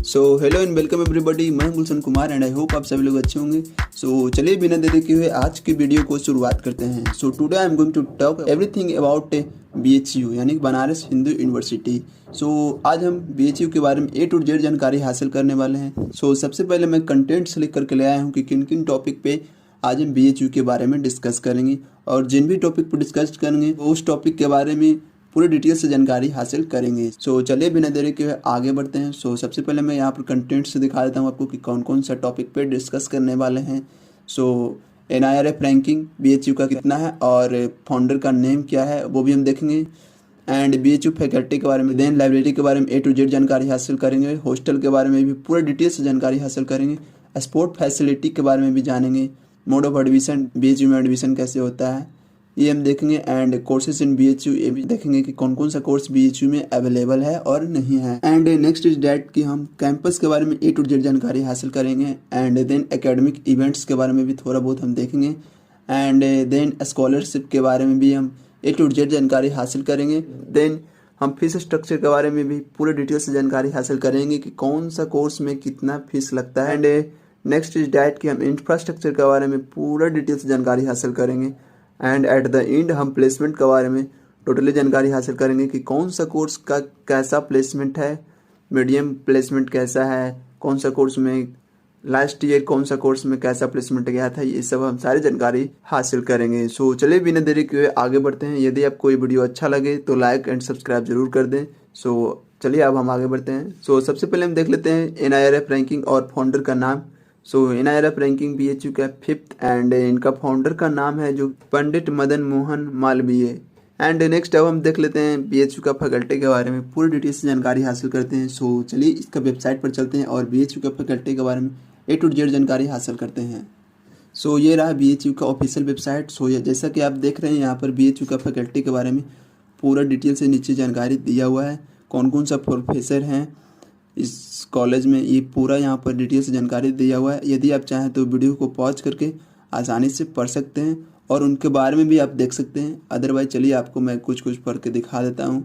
So hello and welcome everybody, मैं Gulshan Kumar and I hope आप सभी लोग अच्छे होंगे। सो चलिए बिना देरी किए हुए आज की वीडियो को शुरुआत करते हैं। So today I am going to talk everything about BHU यानी कि बनारस हिंदू यूनिवर्सिटी। सो आज हम BHU के बारे में A to Z जानकारी हासिल करने वाले हैं। सो सबसे पहले मैं कंटेंट सेलेक्ट करके ले आया हूँ कि किन किन टॉपिक पे आज हम BHU के बारे में डिस्कस करेंगे, और जिन भी टॉपिक पर डिस्कस करेंगे उस टॉपिक के बारे में पूरे डिटेल से जानकारी हासिल करेंगे। सो चलिए बिना देरी के आगे बढ़ते हैं। सो सबसे पहले मैं यहाँ पर कंटेंट से दिखा देता हूँ आपको कि कौन कौन सा टॉपिक पे डिस्कस करने वाले हैं। सो NIRF रैंकिंग BHU का कितना है और फाउंडर का नेम क्या है वो भी हम देखेंगे, एंड BHU फैकल्टी के बारे में, देन लाइब्रेरी के बारे में A to Z जानकारी हासिल करेंगे, हॉस्टल के बारे में भी पूरे डिटेल से जानकारी हासिल करेंगे, स्पोर्ट फैसिलिटी के बारे में भी जानेंगे, मोड ऑफ एडमिशन BHU में एडमिशन कैसे होता है ये हम देखेंगे, एंड कोर्सेज इन BHU ये भी देखेंगे कि कौन कौन सा कोर्स BHU में अवेलेबल है और नहीं है। एंड नेक्स्ट इज डैट कि हम कैंपस के बारे में A to Z जानकारी हासिल करेंगे, एंड देन एकेडमिक इवेंट्स के बारे में भी थोड़ा बहुत हम देखेंगे, एंड देन स्कॉलरशिप के बारे में भी हम A to Z जानकारी हासिल करेंगे। देन हम फीस स्ट्रक्चर के बारे में भी पूरे डिटेल से जानकारी हासिल करेंगे कि कौन सा कोर्स में कितना फीस लगता है। एंड नेक्स्ट इज डैट कि हम इंफ्रास्ट्रक्चर के बारे में पूरा डिटेल से जानकारी हासिल करेंगे, एंड एट द एंड हम प्लेसमेंट के बारे में टोटली जानकारी हासिल करेंगे कि कौन सा कोर्स का कैसा प्लेसमेंट है, मीडियम प्लेसमेंट कैसा है, कौन सा कोर्स में लास्ट ईयर कौन सा कोर्स में कैसा प्लेसमेंट गया था, ये सब हम सारी जानकारी हासिल करेंगे। सो चलिए बिना देरी किए आगे बढ़ते हैं। यदि आपको ये वीडियो अच्छा लगे तो लाइक एंड सब्सक्राइब जरूर कर दें। सो चलिए अब हम आगे बढ़ते हैं। सो सबसे पहले हम देख लेते हैं NIRF रैंकिंग और फाउंडर का नाम। सो NIRF रैंकिंग BHU का 5th एंड इनका फाउंडर का नाम है जो पंडित मदन मोहन मालवीय। एंड नेक्स्ट अब हम देख लेते हैं BHU का फैकल्टी के बारे में पूरी डिटेल से जानकारी हासिल करते हैं। सो चलिए इसका वेबसाइट पर चलते हैं और BHU का फैकल्टी के बारे में A to Z जानकारी हासिल करते हैं। सो ये रहा BHU का ऑफिशियल वेबसाइट। सो जैसा कि आप देख रहे हैं यहाँ पर BHU का फैकल्टी के बारे में पूरा डिटेल से नीचे जानकारी दिया हुआ है, कौन कौन सा प्रोफेसर हैं इस कॉलेज में, ये पूरा यहाँ पर डिटेल से जानकारी दिया हुआ है। यदि आप चाहें तो वीडियो को पॉज करके आसानी से पढ़ सकते हैं और उनके बारे में भी आप देख सकते हैं। अदरवाइज चलिए आपको मैं कुछ कुछ पढ़ के दिखा देता हूँ।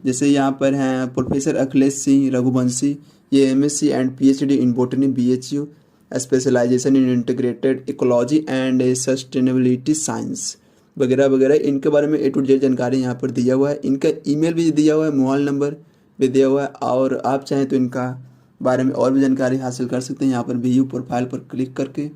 जैसे यहाँ पर हैं प्रोफेसर अखिलेश सिंह रघुवंशी, ये MSc and PhD in botany BHU, specialisation in integrated ecology and sustainability science वगैरह वगैरह। इनके बारे में A to Z जानकारी यहाँ पर दिया हुआ है। इनका ईमेल भी दिया हुआ है, मोबाइल नंबर भी दिया हुआ है, और आप चाहें तो इनका बारे में और भी जानकारी हासिल कर सकते हैं यहाँ पर BU प्रोफाइल पर क्लिक करके।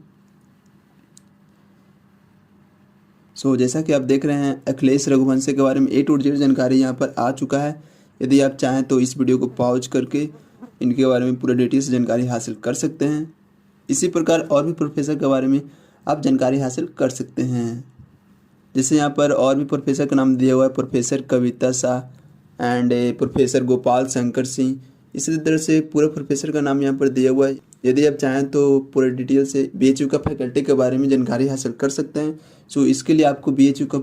सो जैसा कि आप देख रहे हैं अखिलेश रघुवंशी के बारे में A to Z जानकारी यहाँ पर आ चुका है। यदि आप चाहें तो इस वीडियो को पॉज करके इनके बारे में पूरे डिटेल से जानकारी हासिल कर सकते हैं। इसी प्रकार और भी प्रोफेसर के बारे में आप जानकारी हासिल कर सकते हैं। जैसे यहाँ पर और भी प्रोफेसर का नाम दिया हुआ है, professor Kavita Shah and professor Gopal Shankar Singh. इसी तरह से पूरे प्रोफेसर का नाम यहाँ पर दिया हुआ है। यदि आप चाहें तो पूरे डिटेल से BHU का फैकल्टी के बारे में जानकारी हासिल कर सकते हैं। सो इसके लिए आपको BHU का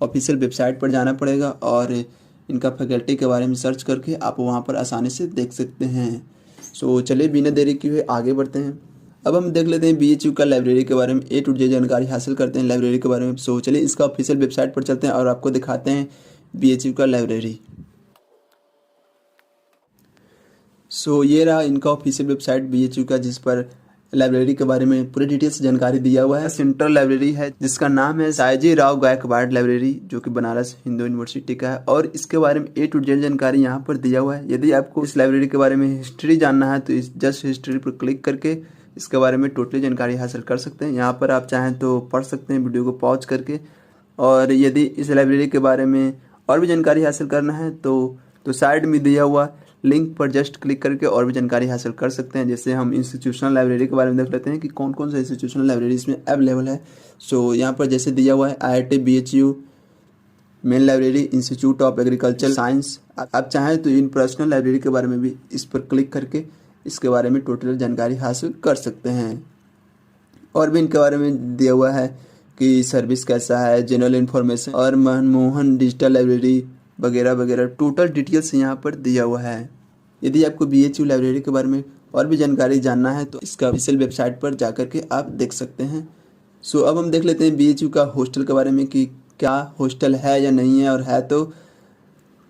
ऑफिशियल वेबसाइट पर जाना पड़ेगा और इनका फैकल्टी के बारे में सर्च करके आप वहाँ पर आसानी से देख सकते हैं। सो चलिए बिना देरी किए आगे बढ़ते हैं। अब हम देख लेते हैं BHU का लाइब्रेरी के बारे में A to Z जानकारी हासिल करते हैं लाइब्रेरी के बारे में। सो चलिए इसका ऑफिशियल वेबसाइट पर चलते हैं और आपको दिखाते हैं BHU का लाइब्रेरी। सो ये रहा इनका ऑफिशियल वेबसाइट BHU का, जिस पर लाइब्रेरी के बारे में पूरी डिटेल्स जानकारी दिया हुआ है। सेंट्रल लाइब्रेरी है जिसका नाम है सायाजी राव गायकवाड़ लाइब्रेरी, जो कि बनारस हिंदू यूनिवर्सिटी का है, और इसके बारे में A to Z जानकारी यहाँ पर दिया हुआ है। यदि आपको इस लाइब्रेरी के बारे में हिस्ट्री जानना है तो इस जस्ट हिस्ट्री पर क्लिक करके इसके बारे में टोटली जानकारी हासिल कर सकते हैं। यहाँ पर आप चाहें तो पढ़ सकते हैं वीडियो को पॉज करके, और यदि इस लाइब्रेरी के बारे में और भी जानकारी हासिल करना है तो साइड में दिया हुआ लिंक पर जस्ट क्लिक करके और भी जानकारी हासिल कर सकते हैं। जैसे हम इंस्टीट्यूशनल लाइब्रेरी के बारे में देख लेते हैं कि कौन कौन सा इंस्टीट्यूशनल लाइब्रेरी इसमें अवेलेबल है। सो यहाँ पर जैसे दिया हुआ है IIT BHU main library, institute of agriculture science. आप चाहें तो इन पर्सनल लाइब्रेरी के बारे में भी इस पर क्लिक करके इसके बारे में टोटल जानकारी हासिल कर सकते हैं। और भी इनके बारे में दिया हुआ है कि सर्विस कैसा है, जनरल इन्फॉर्मेशन और मनमोहन डिजिटल लाइब्रेरी वगैरह वगैरह, टोटल डिटेल्स यहाँ पर दिया हुआ है। यदि आपको BHU लाइब्रेरी के बारे में और भी जानकारी जानना है तो इसका ऑफिशियल वेबसाइट पर जाकर के आप देख सकते हैं। सो अब हम देख लेते हैं BHU का हॉस्टल के बारे में कि क्या हॉस्टल है या नहीं है, और है तो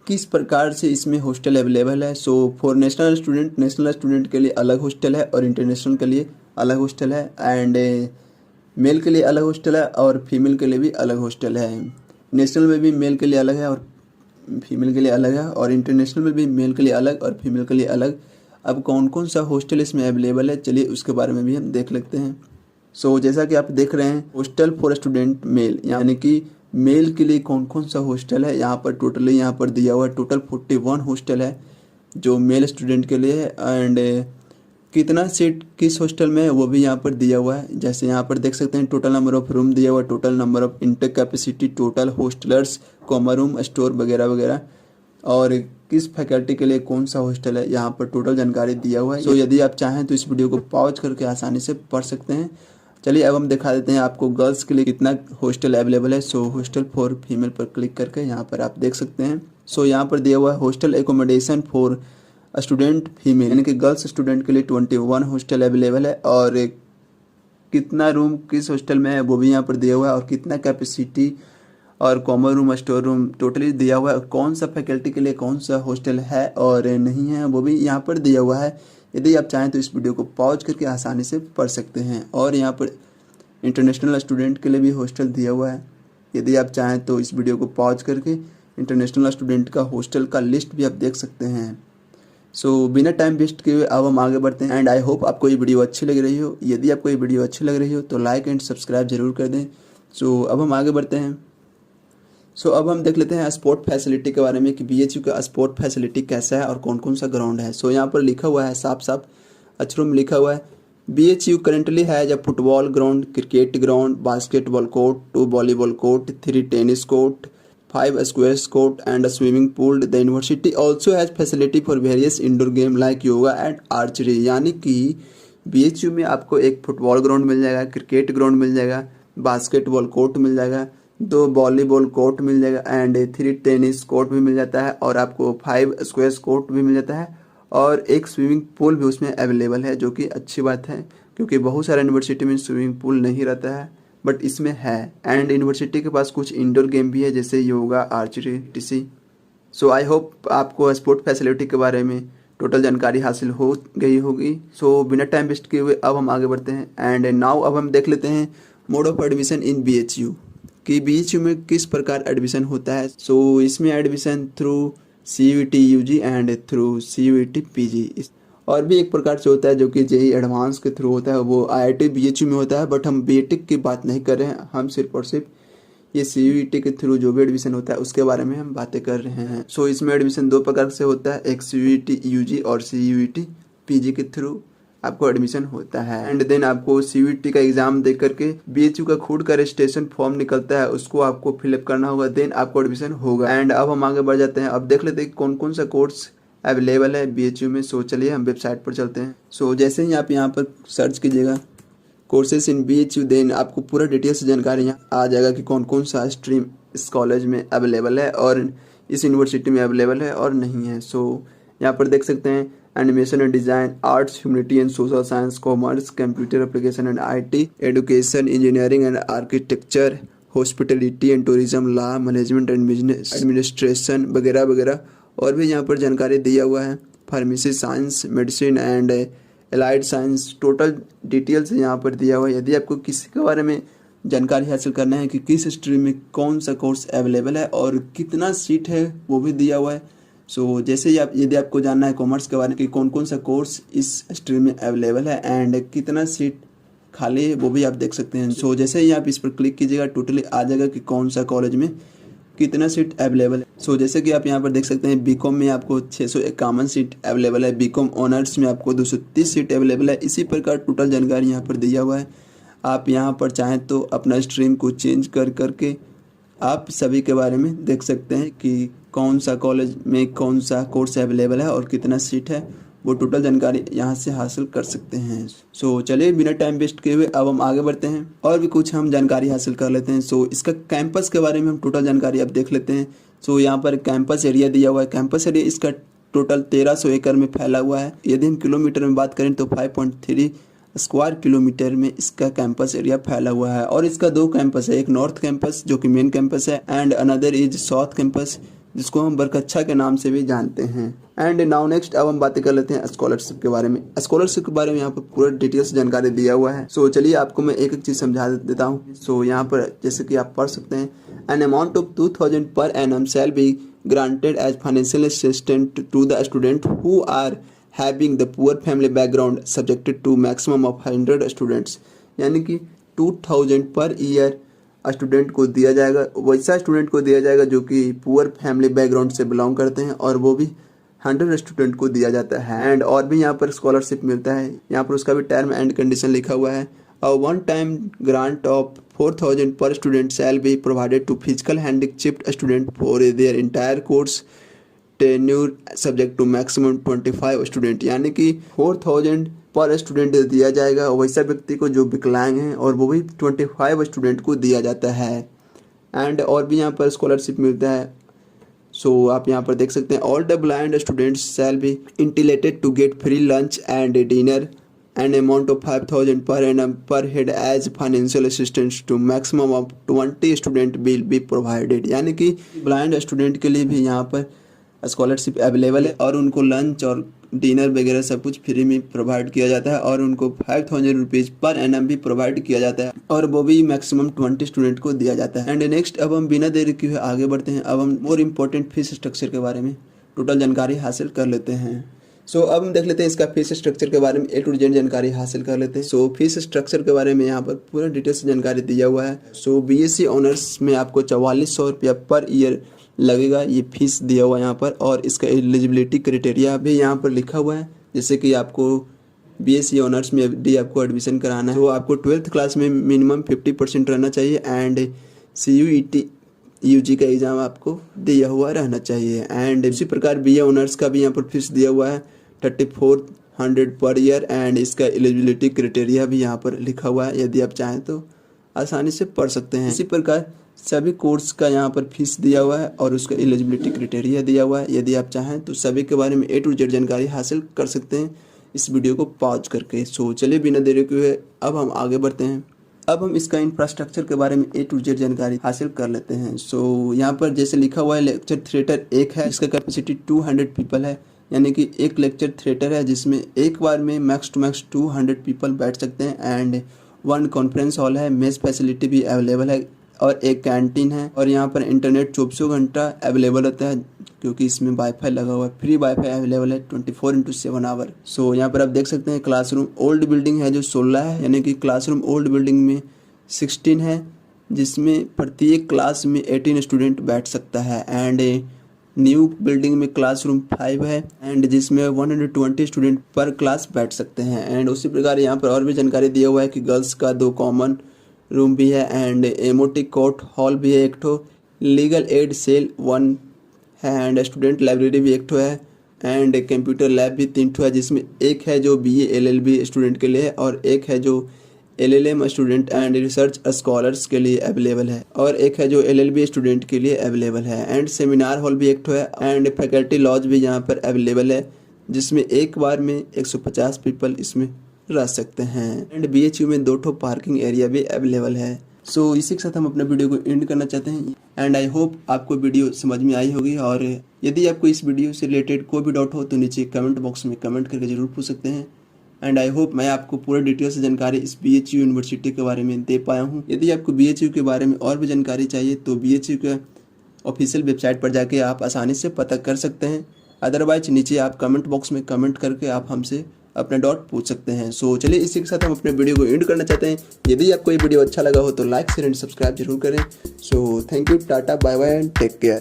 किस प्रकार से इसमें हॉस्टल अवेलेबल है। सो फॉर नेशनल स्टूडेंट के लिए अलग हॉस्टल है और इंटरनेशनल के लिए अलग हॉस्टल है, एंड मेल के लिए अलग हॉस्टल है और फीमेल के लिए भी अलग हॉस्टल है। नेशनल में भी मेल के लिए अलग है और फीमेल के लिए अलग है, और इंटरनेशनल में भी मेल के लिए अलग और फीमेल के लिए अलग। अब कौन कौन सा हॉस्टल इसमें अवेलेबल है, चलिए उसके बारे में भी हम देख लेते हैं। सो जैसा कि आप देख रहे हैं, हॉस्टल फॉर स्टूडेंट मेल, यानी कि मेल के लिए कौन कौन सा हॉस्टल है यहाँ पर टोटली यहाँ पर दिया हुआ है। टोटल 41 हॉस्टल है जो मेल स्टूडेंट के लिए है, एंड कितना सीट किस हॉस्टल में है वो भी यहाँ पर दिया हुआ है। जैसे यहाँ पर देख सकते हैं टोटल नंबर ऑफ रूम दिया हुआ है, total number of intake capacity, total hostellers, common room, store वगैरह वगैरह, और किस फैकल्टी के लिए कौन सा हॉस्टल है यहाँ पर टोटल जानकारी दिया हुआ है। सो यदि आप चाहें तो इस वीडियो को पॉज करके आसानी से पढ़ सकते हैं। चलिए अब हम दिखा देते हैं आपको गर्ल्स के लिए कितना हॉस्टल अवेलेबल है। सो हॉस्टल फॉर फीमेल पर क्लिक करके यहाँ पर आप देख सकते हैं। सो यहाँ पर दिया हुआ है hostel accommodation for student female, यानी कि गर्ल्स स्टूडेंट के लिए 21 हॉस्टल अवेलेबल है, और कितना रूम किस हॉस्टल में है वो भी यहाँ पर दिया हुआ है, और कितना कैपेसिटी और common room, store room totally दिया हुआ है, और कौन सा फैकल्टी के लिए कौन सा हॉस्टल है और नहीं है वो भी यहाँ पर दिया हुआ है। यदि आप चाहें तो इस वीडियो को पॉज करके आसानी से पढ़ सकते हैं। और यहाँ पर इंटरनेशनल स्टूडेंट के लिए भी हॉस्टल दिया हुआ है। यदि आप चाहें तो इस वीडियो को पॉज करके इंटरनेशनल स्टूडेंट का हॉस्टल का लिस्ट भी आप देख सकते हैं। सो बिना टाइम वेस्ट किए हुए अब हम आगे बढ़ते हैं, एंड आई होप आपको ये वीडियो अच्छी लग रही हो। यदि आपको ये वीडियो अच्छी लग रही हो तो लाइक एंड सब्सक्राइब जरूर कर दें। सो अब हम आगे बढ़ते हैं। सो अब हम देख लेते हैं स्पोर्ट फैसिलिटी के बारे में कि बीएचयू का स्पोर्ट फैसिलिटी कैसा है और कौन कौन सा ग्राउंड है। सो यहाँ पर लिखा हुआ है, साफ साफ अक्षरों में लिखा हुआ है, BHU currently has a football ground, cricket ground, basketball court, 2 volleyball court, 3 tennis court, 5 squash court and a swimming pool. The university also has facility for various indoor game like yoga and archery, यानी कि BHU में आपको एक football ground मिल जाएगा, cricket ground मिल जाएगा, basketball court मिल जाएगा, 2 volleyball court मिल जाएगा, and 3 tennis court भी मिल जाता है, और आपको 5 स्क्वैश कोर्ट भी मिल जाता है, और एक स्विमिंग पूल भी उसमें अवेलेबल है, जो कि अच्छी बात है क्योंकि बहुत सारे यूनिवर्सिटी में स्विमिंग पूल नहीं रहता है, बट इसमें है। एंड यूनिवर्सिटी के पास कुछ इंडोर गेम भी है जैसे yoga, archery, TC. So I hope आपको स्पोर्ट फैसिलिटी के बारे में टोटल जानकारी हासिल हो गई होगी। सो बिना टाइम वेस्ट किए हुए अब हम आगे बढ़ते हैं, एंड नाउ अब हम देख लेते हैं mode of admission in BHU कि बीएचयू में किस प्रकार एडमिशन होता है। सो इसमें admission through CUET UG and through CUET PG, और भी एक प्रकार से होता है जो कि JEE एडवांस के थ्रू होता है, वो IIT BHU में होता है, बट हम BTech की बात नहीं कर रहे हैं, हम सिर्फ और सिर्फ ये CUET के थ्रू जो भी एडमिशन होता है उसके बारे में हम बातें कर रहे हैं। सो इसमें एडमिशन 2 प्रकार से होता है, एक CUET UG और CUET PG के थ्रू आपको एडमिशन होता है, एंड देन आपको CUET का एग्जाम दे करके BHU का खुद का रजिस्ट्रेशन फॉर्म निकलता है, उसको आपको फिलअप करना होगा, देन आपको एडमिशन होगा। एंड अब हम आगे बढ़ जाते हैं, अब देख लेते हैं कौन कौन सा कोर्स अवेलेबल है BHU में। सो चलिए हम वेबसाइट पर चलते हैं। सो जैसे ही आप यहाँ पर सर्च कीजिएगा कोर्सेज इन BHU, देन आपको पूरा डिटेल्स जानकारी यहाँ आ जाएगा कि कौन कौन सा स्ट्रीम इस कॉलेज में अवेलेबल है और इस यूनिवर्सिटी में अवेलेबल है और नहीं है। सो यहाँ पर देख सकते हैं animation and design, arts, humanity and social science, commerce, computer application and IT, education, engineering and architecture, hospitality and tourism, law, management and business administration वगैरह वगैरह, और भी यहाँ पर जानकारी दिया हुआ है, pharmacy science, medicine and allied science, total details यहाँ पर दिया हुआ है। यदि आपको किसी के बारे में जानकारी हासिल करना है कि किस स्ट्रीम में कौन सा कोर्स अवेलेबल है और कितना सीट है वो भी दिया हुआ है। सो जैसे ही यदि आपको जानना है कॉमर्स के बारे में कि कौन कौन सा कोर्स इस स्ट्रीम में अवेलेबल है एंड कितना सीट खाली है वो भी आप देख सकते हैं। सो जैसे ही आप इस पर क्लिक कीजिएगा टोटली आ जाएगा कि कौन सा कॉलेज में कितना सीट अवेलेबल है। सो जैसे कि आप यहाँ पर देख सकते हैं बीकॉम में आपको 651 सीट अवेलेबल है, बीकॉम ऑनर्स में आपको 230 सीट अवेलेबल है। इसी प्रकार टोटल जानकारी यहाँ पर दिया हुआ है। आप यहाँ पर चाहें तो अपना स्ट्रीम को चेंज कर करके आप सभी के बारे में देख सकते हैं कि कौन सा कॉलेज में कौन सा कोर्स अवेलेबल है और कितना सीट है, वो टोटल जानकारी यहाँ से हासिल कर सकते हैं। सो चलिए बिना टाइम वेस्ट किए हुए अब हम आगे बढ़ते हैं और भी कुछ हम जानकारी हासिल कर लेते हैं। सो इसका कैंपस के बारे में हम टोटल जानकारी अब देख लेते हैं। सो यहाँ पर कैंपस एरिया दिया हुआ है। कैंपस एरिया इसका टोटल 1300 एकड़ में फैला हुआ है। यदि हम किलोमीटर में बात करें तो 5.3 स्क्वायर किलोमीटर में इसका कैंपस एरिया फैला हुआ है। और इसका 2 कैंपस है, एक नॉर्थ कैंपस जो कि मेन कैंपस है and another is south campus जिसको हम बरकच्छा के नाम से भी जानते हैं। एंड नाउ नेक्स्ट अब हम बातें कर लेते हैं स्कॉलरशिप के बारे में। स्कॉलरशिप के बारे में यहाँ पर पूरा डिटेल्स जानकारी दिया हुआ है। सो चलिए आपको मैं एक एक चीज़ समझा देता हूँ। सो यहाँ पर जैसे कि आप पढ़ सकते हैं, an amount of 2000 per annum shall be granted as financial assistant to the student who are having the poor family background subjected to maximum of 100 students. यानी कि 2000 पर ईयर स्टूडेंट को दिया जाएगा, वैसा स्टूडेंट को दिया जाएगा जो कि पुअर फैमिली बैकग्राउंड से बिलोंग करते हैं, और वो भी 100 स्टूडेंट को दिया जाता है। एंड और भी यहाँ पर स्कॉलरशिप मिलता है, यहाँ पर उसका भी टर्म एंड कंडीशन लिखा हुआ है। और one time grant of 4000 per student shall be provided to physical handicapped student for their entire course tenure subject to maximum 25 student. यानी कि 4000 पर स्टूडेंट दिया जाएगा वैसा व्यक्ति को जो विकलांग हैं, और वो भी 25 स्टूडेंट को दिया जाता है। एंड और भी यहाँ पर स्कॉलरशिप मिलता है। सो आप यहाँ पर देख सकते हैं, all the blind students shall be entitled to get free lunch and dinner and amount of 5000 per annum per head as financial assistance to maximum of 20 student will be provided. यानी कि ब्लाइंड स्टूडेंट के लिए भी यहाँ पर scholarship available है, और उनको लंच और डिनर वगैरह सब कुछ फ्री में प्रोवाइड किया जाता है, और उनको 5000 रुपीज़ पर एनम भी प्रोवाइड किया जाता है, और वो भी मैक्सिमम 20 स्टूडेंट को दिया जाता है। एंड नेक्स्ट अब हम बिना देरी किए आगे बढ़ते हैं। अब हम मोर इम्पोर्टेंट फीस स्ट्रक्चर के बारे में टोटल जानकारी हासिल कर लेते हैं। सो अब हम देख लेते हैं इसका फीस स्ट्रक्चर के बारे में A to Z जानकारी हासिल कर लेते हैं। सो फीस स्ट्रक्चर के बारे में यहाँ पर पूरा डिटेल्स जानकारी दिया हुआ है। सो BSc ऑनर्स में आपको 4400 रुपया पर ईयर लगेगा, ये फीस दिया हुआ है यहाँ पर, और इसका एलिजिबिलिटी क्राइटेरिया भी यहाँ पर लिखा हुआ है। जैसे कि आपको BSc ऑनर्स में यदि आपको एडमिशन कराना है तो आपको 12th क्लास में मिनिमम 50% रहना चाहिए, एंड CUET UG का एग्ज़ाम आपको दिया हुआ रहना चाहिए। एंड इसी प्रकार BA ऑनर्स का भी यहाँ पर फीस दिया हुआ है 3400 पर ईयर, एंड इसका एलिजिबिलिटी क्राइटेरिया भी यहाँ पर लिखा हुआ है। यदि आप चाहें तो आसानी से पढ़ सकते हैं। इसी प्रकार सभी कोर्स का यहाँ पर फीस दिया हुआ है, और उसका एलिजिबिलिटी क्राइटेरिया दिया हुआ है। यदि आप चाहें तो सभी के बारे में A to Z जानकारी हासिल कर सकते हैं इस वीडियो को पॉज करके। सो चलिए बिना देरी किए अब हम आगे बढ़ते हैं। अब हम इसका इंफ्रास्ट्रक्चर के बारे में A to Z जानकारी हासिल कर लेते हैं। सो यहाँ पर जैसे लिखा हुआ है, लेक्चर थिएटर एक है, इसका कैपेसिटी 200 पीपल है। यानी कि एक लेक्चर थिएटर है जिसमें एक बार में मैक्स टू मैक्स 200 पीपल बैठ सकते हैं। एंड 1 कॉन्फ्रेंस हॉल है, मेस फैसिलिटी भी अवेलेबल है, और एक कैंटीन है, और यहाँ पर इंटरनेट 24 घंटा अवेलेबल होता है, क्योंकि इसमें वाईफाई लगा हुआ है। फ्री वाईफाई अवेलेबल है 24/7 आवर। सो यहाँ पर आप देख सकते हैं क्लासरूम ओल्ड बिल्डिंग है जो 16 है, यानी कि क्लासरूम ओल्ड बिल्डिंग में 16 है, जिसमें प्रत्येक क्लास में 18 स्टूडेंट बैठ सकता है। एंड न्यू बिल्डिंग में क्लासरूम 5 है, एंड जिसमें 120 स्टूडेंट पर क्लास बैठ सकते हैं। एंड उसी प्रकार यहाँ पर और भी जानकारी दिया हुआ है कि गर्ल्स का 2 कॉमन रूम भी है, एंड एमओटी कोर्ट हॉल भी है एक ठो, लीगल एड सेल 1 है, एंड स्टूडेंट लाइब्रेरी भी एक ठो है, एंड कंप्यूटर लैब भी 3 ठो है, जिसमें एक है जो BA LLB स्टूडेंट के लिए है, और एक है जो LLM student and research scholars के लिए अवेलेबल है, और एक है जो LLB स्टूडेंट के लिए अवेलेबल है। एंड सेमिनार हॉल भी एक ठो है, एंड फैकल्टी लॉज भी यहाँ पर अवेलेबल है, जिसमें एक बार में 150 पीपल इसमें रह सकते हैं। एंड BHU में 2 ठो पार्किंग एरिया भी अवेलेबल है। सो इसी के साथ हम अपने वीडियो को एंड करना चाहते हैं। एंड आई होप आपको वीडियो समझ में आई होगी, और यदि आपको इस वीडियो से रिलेटेड कोई भी डाउट हो तो नीचे कमेंट बॉक्स में कमेंट करके जरूर पूछ सकते हैं। एंड आई होप मैं आपको पूरे डिटेल से जानकारी इस BHU यूनिवर्सिटी के बारे में दे पाया हूँ। यदि आपको BHU के बारे में और भी जानकारी चाहिए तो BHU के ऑफिशियल वेबसाइट पर जाके आप आसानी से पता कर सकते हैं। अदरवाइज नीचे आप कमेंट बॉक्स में कमेंट करके आप हमसे अपना डाउट पूछ सकते हैं। सो चलिए इसी के साथ हम अपने वीडियो को एंड करना चाहते हैं। यदि आपको ये वीडियो अच्छा लगा हो तो लाइक शेयर एंड सब्सक्राइब जरूर करें। So thank you, tata, bye bye and take care.